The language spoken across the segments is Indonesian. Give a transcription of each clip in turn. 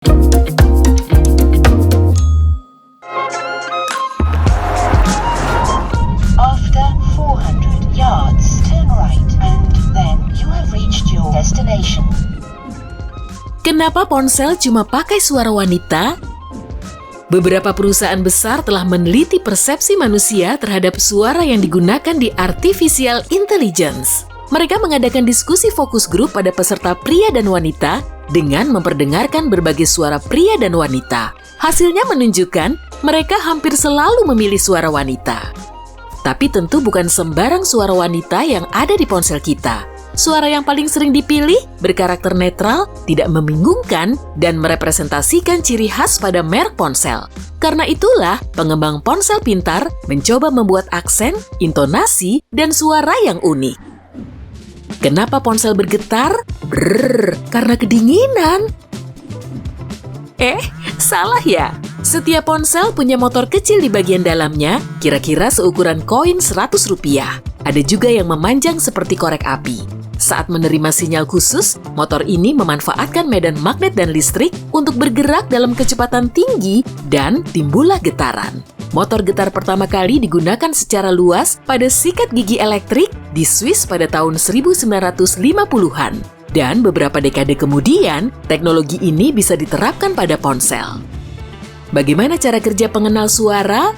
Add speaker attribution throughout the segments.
Speaker 1: After 400 yards, turn right and then you have reached your destination.
Speaker 2: Kenapa ponsel cuma pakai suara wanita? Beberapa perusahaan besar telah meneliti persepsi manusia terhadap suara yang digunakan di artificial intelligence. Mereka mengadakan diskusi fokus grup pada peserta pria dan wanita dengan memperdengarkan berbagai suara pria dan wanita. Hasilnya menunjukkan mereka hampir selalu memilih suara wanita. Tapi tentu bukan sembarang suara wanita yang ada di ponsel kita. Suara yang paling sering dipilih berkarakter netral, tidak membingungkan, dan merepresentasikan ciri khas pada merek ponsel. Karena itulah, pengembang ponsel pintar mencoba membuat aksen, intonasi, dan suara yang unik. Kenapa ponsel bergetar? Brrr, karena kedinginan. Salah ya? Setiap ponsel punya motor kecil di bagian dalamnya, kira-kira seukuran koin Rp100. Ada juga yang memanjang seperti korek api. Saat menerima sinyal khusus, motor ini memanfaatkan medan magnet dan listrik untuk bergerak dalam kecepatan tinggi dan timbullah getaran. Motor getar pertama kali digunakan secara luas pada sikat gigi elektrik di Swiss pada tahun 1950-an. Dan beberapa dekade kemudian, teknologi ini bisa diterapkan pada ponsel. Bagaimana cara kerja pengenal suara?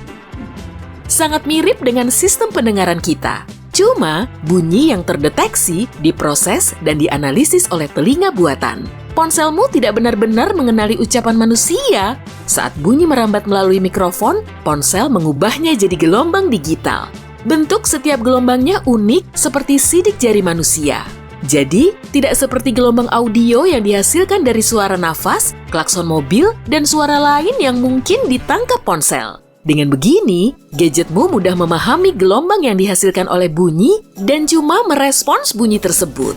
Speaker 2: Sangat mirip dengan sistem pendengaran kita. Cuma, bunyi yang terdeteksi, diproses, dan dianalisis oleh telinga buatan. Ponselmu tidak benar-benar mengenali ucapan manusia. Saat bunyi merambat melalui mikrofon, ponsel mengubahnya jadi gelombang digital. Bentuk setiap gelombangnya unik seperti sidik jari manusia. Jadi, tidak seperti gelombang audio yang dihasilkan dari suara nafas, klakson mobil, dan suara lain yang mungkin ditangkap ponsel. Dengan begini, gadgetmu mudah memahami gelombang yang dihasilkan oleh bunyi dan cuma merespons bunyi tersebut.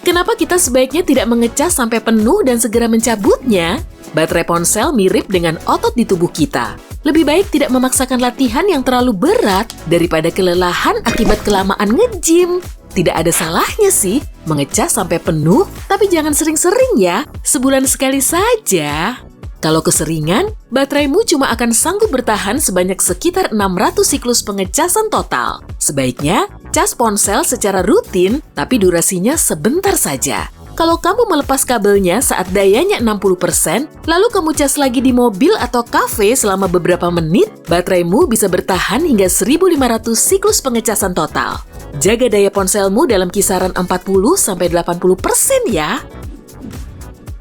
Speaker 2: Kenapa kita sebaiknya tidak mengecas sampai penuh dan segera mencabutnya? Baterai ponsel mirip dengan otot di tubuh kita. Lebih baik tidak memaksakan latihan yang terlalu berat daripada kelelahan akibat kelamaan nge-gym. Tidak ada salahnya sih mengecas sampai penuh, tapi jangan sering-sering ya, sebulan sekali saja. Kalau keseringan, bateraimu cuma akan sanggup bertahan sebanyak sekitar 600 siklus pengecasan total. Sebaiknya, cas ponsel secara rutin, tapi durasinya sebentar saja. Kalau kamu melepas kabelnya saat dayanya 60%, lalu kamu cas lagi di mobil atau kafe selama beberapa menit, bateraimu bisa bertahan hingga 1.500 siklus pengecasan total. Jaga daya ponselmu dalam kisaran 40-80% ya.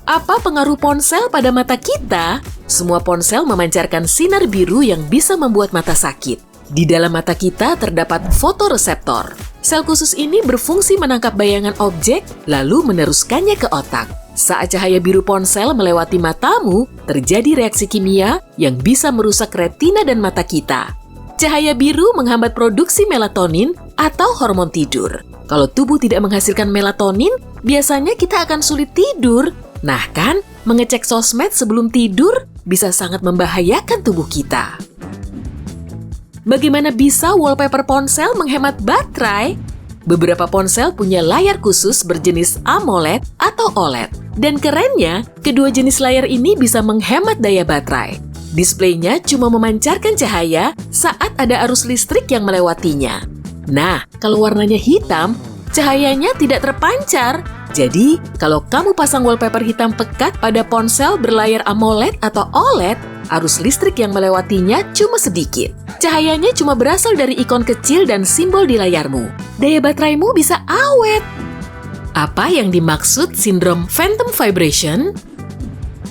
Speaker 2: Apa pengaruh ponsel pada mata kita? Semua ponsel memancarkan sinar biru yang bisa membuat mata sakit. Di dalam mata kita terdapat fotoreseptor. Sel khusus ini berfungsi menangkap bayangan objek, lalu meneruskannya ke otak. Saat cahaya biru ponsel melewati matamu, terjadi reaksi kimia yang bisa merusak retina dan mata kita. Cahaya biru menghambat produksi melatonin atau hormon tidur. Kalau tubuh tidak menghasilkan melatonin, biasanya kita akan sulit tidur. Nah kan, mengecek sosmed sebelum tidur bisa sangat membahayakan tubuh kita. Bagaimana bisa wallpaper ponsel menghemat baterai? Beberapa ponsel punya layar khusus berjenis AMOLED atau OLED. Dan kerennya, kedua jenis layar ini bisa menghemat daya baterai. Displaynya cuma memancarkan cahaya saat ada arus listrik yang melewatinya. Nah, kalau warnanya hitam, cahayanya tidak terpancar. Jadi, kalau kamu pasang wallpaper hitam pekat pada ponsel berlayar AMOLED atau OLED, arus listrik yang melewatinya cuma sedikit. Cahayanya cuma berasal dari ikon kecil dan simbol di layarmu. Daya bateraimu bisa awet. Apa yang dimaksud sindrom phantom vibration?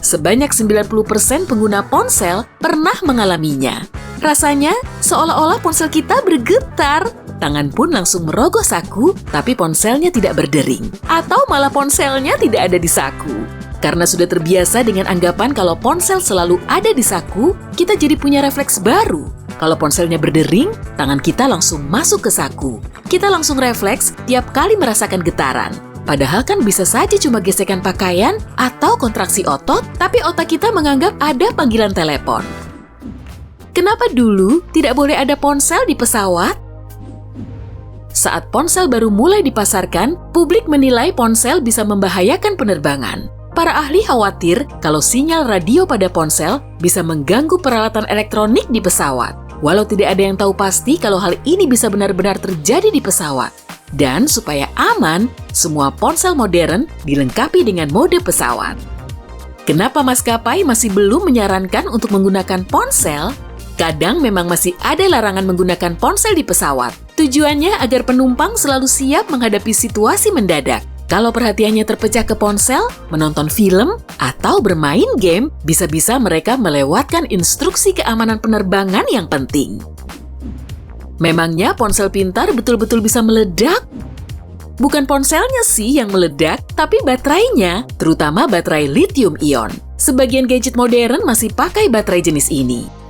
Speaker 2: Sebanyak 90% pengguna ponsel pernah mengalaminya. Rasanya seolah-olah ponsel kita bergetar. Tangan pun langsung merogoh saku, tapi ponselnya tidak berdering. Atau malah ponselnya tidak ada di saku. Karena sudah terbiasa dengan anggapan kalau ponsel selalu ada di saku, kita jadi punya refleks baru. Kalau ponselnya berdering, tangan kita langsung masuk ke saku. Kita langsung refleks tiap kali merasakan getaran. Padahal kan bisa saja cuma gesekan pakaian atau kontraksi otot, tapi otak kita menganggap ada panggilan telepon. Kenapa dulu tidak boleh ada ponsel di pesawat? Saat ponsel baru mulai dipasarkan, publik menilai ponsel bisa membahayakan penerbangan. Para ahli khawatir kalau sinyal radio pada ponsel bisa mengganggu peralatan elektronik di pesawat. Walau tidak ada yang tahu pasti kalau hal ini bisa benar-benar terjadi di pesawat. Dan supaya aman, semua ponsel modern dilengkapi dengan mode pesawat. Kenapa maskapai masih belum menyarankan untuk menggunakan ponsel? Kadang memang masih ada larangan menggunakan ponsel di pesawat. Tujuannya agar penumpang selalu siap menghadapi situasi mendadak. Kalau perhatiannya terpecah ke ponsel, menonton film, atau bermain game, bisa-bisa mereka melewatkan instruksi keamanan penerbangan yang penting. Memangnya ponsel pintar betul-betul bisa meledak? Bukan ponselnya sih yang meledak, tapi baterainya, terutama baterai lithium-ion. Sebagian gadget modern masih pakai baterai jenis ini.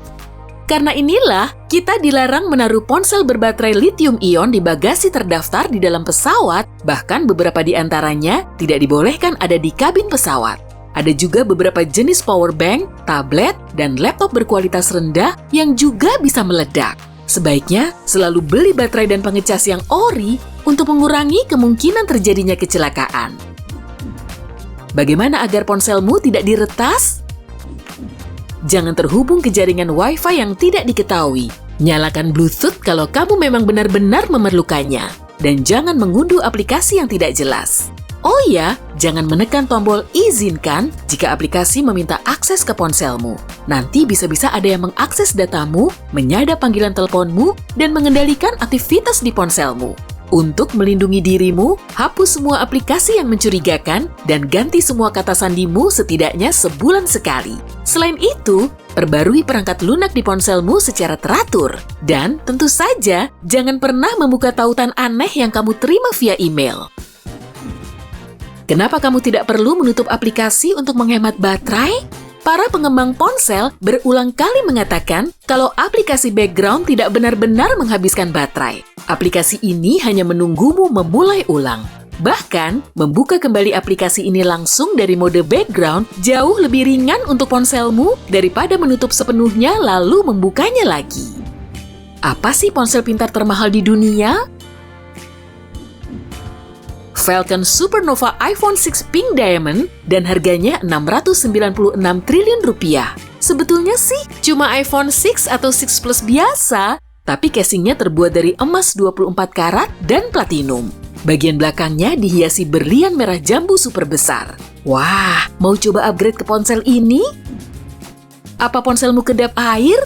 Speaker 2: Karena inilah, kita dilarang menaruh ponsel berbaterai lithium-ion di bagasi terdaftar di dalam pesawat, bahkan beberapa di antaranya tidak dibolehkan ada di kabin pesawat. Ada juga beberapa jenis power bank, tablet, dan laptop berkualitas rendah yang juga bisa meledak. Sebaiknya selalu beli baterai dan pengecas yang ori untuk mengurangi kemungkinan terjadinya kecelakaan. Bagaimana agar ponselmu tidak diretas? Jangan terhubung ke jaringan Wi-Fi yang tidak diketahui. Nyalakan Bluetooth kalau kamu memang benar-benar memerlukannya. Dan jangan mengunduh aplikasi yang tidak jelas. Oh ya, jangan menekan tombol izinkan jika aplikasi meminta akses ke ponselmu. Nanti bisa-bisa ada yang mengakses datamu, menyadap panggilan teleponmu, dan mengendalikan aktivitas di ponselmu. Untuk melindungi dirimu, hapus semua aplikasi yang mencurigakan dan ganti semua kata sandimu setidaknya sebulan sekali. Selain itu, perbarui perangkat lunak di ponselmu secara teratur. Dan tentu saja, jangan pernah membuka tautan aneh yang kamu terima via email. Kenapa kamu tidak perlu menutup aplikasi untuk menghemat baterai? Para pengembang ponsel berulang kali mengatakan kalau aplikasi background tidak benar-benar menghabiskan baterai. Aplikasi ini hanya menunggumu memulai ulang. Bahkan, membuka kembali aplikasi ini langsung dari mode background jauh lebih ringan untuk ponselmu daripada menutup sepenuhnya lalu membukanya lagi. Apa sih ponsel pintar termahal di dunia? Falcon Supernova iPhone 6 Pink Diamond dan harganya 696 triliun rupiah. Sebetulnya sih cuma iPhone 6 atau 6 Plus biasa, tapi casingnya terbuat dari emas 24 karat dan platinum. Bagian belakangnya dihiasi berlian merah jambu super besar. Wah, mau coba upgrade ke ponsel ini? Apa ponselmu kedap air?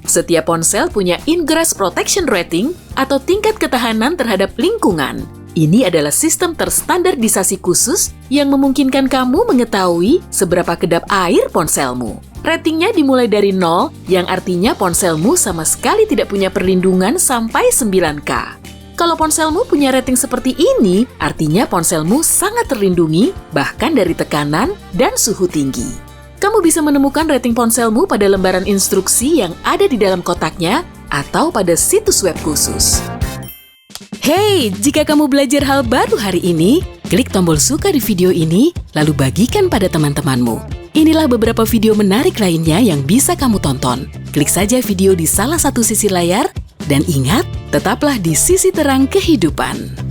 Speaker 2: Setiap ponsel punya Ingress Protection Rating atau tingkat ketahanan terhadap lingkungan. Ini adalah sistem terstandardisasi khusus yang memungkinkan kamu mengetahui seberapa kedap air ponselmu. Ratingnya dimulai dari 0, yang artinya ponselmu sama sekali tidak punya perlindungan sampai 9K. Kalau ponselmu punya rating seperti ini, artinya ponselmu sangat terlindungi, bahkan dari tekanan dan suhu tinggi. Kamu bisa menemukan rating ponselmu pada lembaran instruksi yang ada di dalam kotaknya atau pada situs web khusus. Hey, jika kamu belajar hal baru hari ini, klik tombol suka di video ini, lalu bagikan pada teman-temanmu. Inilah beberapa video menarik lainnya yang bisa kamu tonton. Klik saja video di salah satu sisi layar, dan ingat, tetaplah di sisi terang kehidupan.